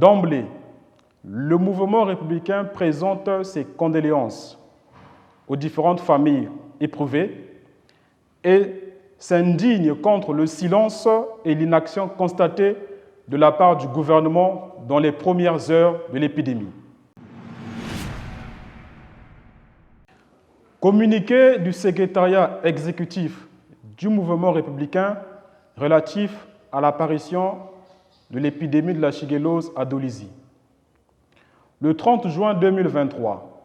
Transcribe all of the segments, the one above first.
D'emblée, le mouvement républicain présente ses condoléances aux différentes familles éprouvées et s'indigne contre le silence et l'inaction constatée de la part du gouvernement dans les premières heures de l'épidémie. Communiqué du secrétariat exécutif du mouvement républicain relatif à l'apparition de l'épidémie de la shigellose à Dolisie. Le 30 juin 2023,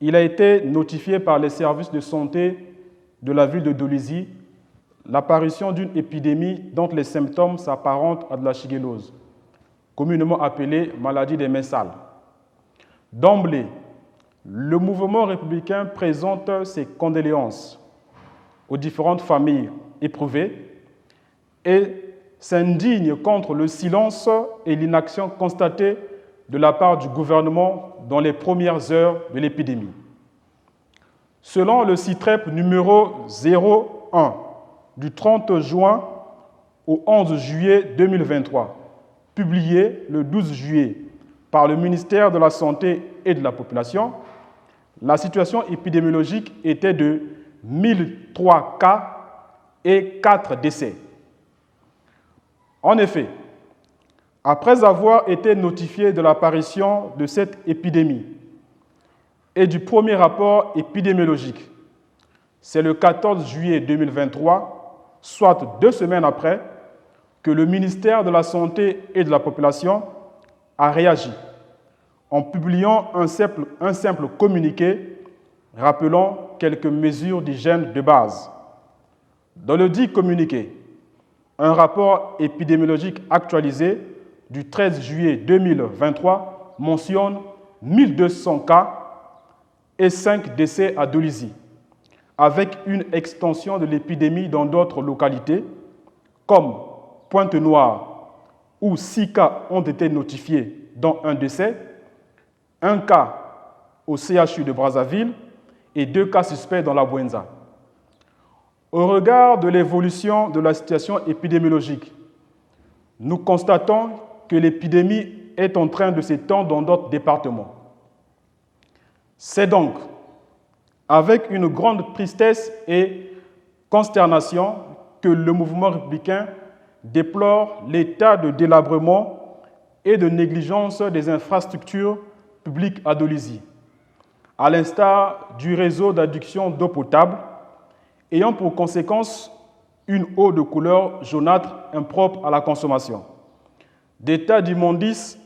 il a été notifié par les services de santé de la ville de Dolisie l'apparition d'une épidémie dont les symptômes s'apparentent à de la shigellose, communément appelée maladie des mains sales. D'emblée, le mouvement républicain présente ses condoléances aux différentes familles éprouvées et s'indigne contre le silence et l'inaction constatée de la part du gouvernement dans les premières heures de l'épidémie. Selon le CITREP numéro 01 du 30 juin au 11 juillet 2023, publié le 12 juillet par le ministère de la Santé et de la Population, la situation épidémiologique était de 1003 cas et 4 décès. En effet, après avoir été notifié de l'apparition de cette épidémie et du premier rapport épidémiologique, c'est le 14 juillet 2023, soit 2 semaines après, que le ministère de la Santé et de la Population a réagi en publiant un simple communiqué rappelant quelques mesures d'hygiène de base. Dans le dit communiqué, un rapport épidémiologique actualisé du 13 juillet 2023 mentionne 1200 cas et 5 décès à Dolisie, avec une extension de l'épidémie dans d'autres localités, comme Pointe-Noire, où 6 cas ont été notifiés, dont un décès, 1 cas au CHU de Brazzaville et 2 cas suspects dans la Bouenza. Au regard de l'évolution de la situation épidémiologique, nous constatons que l'épidémie est en train de s'étendre dans d'autres départements. C'est donc avec une grande tristesse et consternation que le mouvement républicain déplore l'état de délabrement et de négligence des infrastructures publiques à Dolisie, à l'instar du réseau d'adduction d'eau potable, ayant pour conséquence une eau de couleur jaunâtre impropre à la consommation. Des tas d'immondices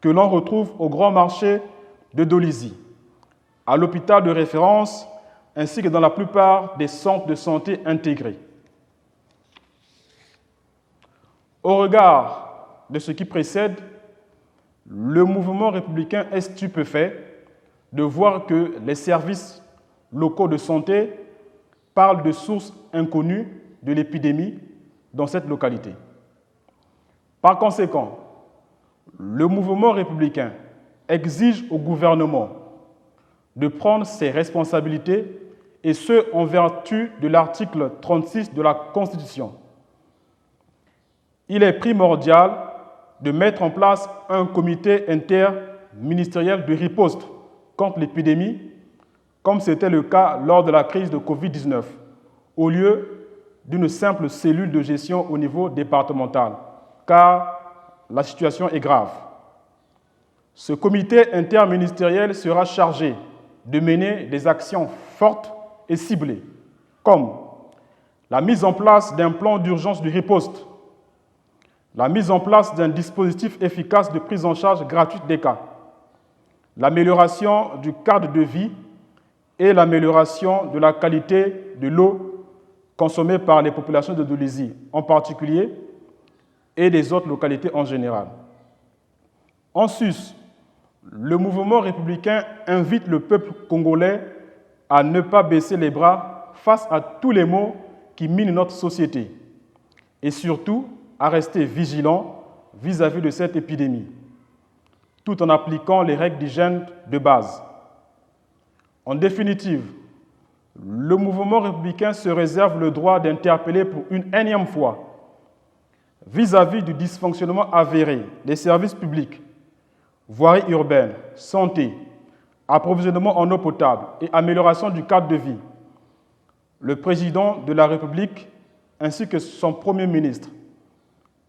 que l'on retrouve au grand marché de Dolisie, à l'hôpital de référence, ainsi que dans la plupart des centres de santé intégrés. Au regard de ce qui précède, le mouvement républicain est stupéfait de voir que les services locaux de santé parlent de sources inconnues de l'épidémie dans cette localité. Par conséquent, le mouvement républicain exige au gouvernement de prendre ses responsabilités, et ce, en vertu de l'article 36 de la Constitution. Il est primordial de mettre en place un comité interministériel de riposte contre l'épidémie, comme c'était le cas lors de la crise de Covid-19, au lieu d'une simple cellule de gestion au niveau départemental, car la situation est grave. Ce comité interministériel sera chargé de mener des actions fortes et ciblées, comme la mise en place d'un plan d'urgence de riposte, la mise en place d'un dispositif efficace de prise en charge gratuite des cas, l'amélioration du cadre de vie et l'amélioration de la qualité de l'eau consommée par les populations de Dolisie en particulier et des autres localités en général. En sus, le mouvement républicain invite le peuple congolais à ne pas baisser les bras face à tous les maux qui minent notre société et surtout à rester vigilant vis-à-vis de cette épidémie, tout en appliquant les règles d'hygiène de base. En définitive, le mouvement républicain se réserve le droit d'interpeller pour une énième fois vis-à-vis du dysfonctionnement avéré des services publics, voirie urbaine, santé, approvisionnement en eau potable et amélioration du cadre de vie, le président de la République ainsi que son Premier ministre,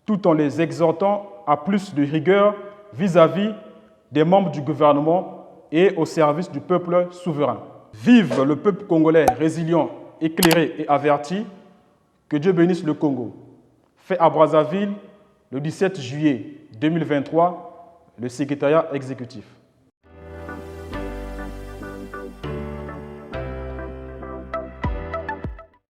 tout en les exhortant à plus de rigueur vis-à-vis des membres du gouvernement et au service du peuple souverain. Vive le peuple congolais résilient, éclairé et averti. Que Dieu bénisse le Congo. Fait à Brazzaville le 17 juillet 2023, le secrétariat exécutif.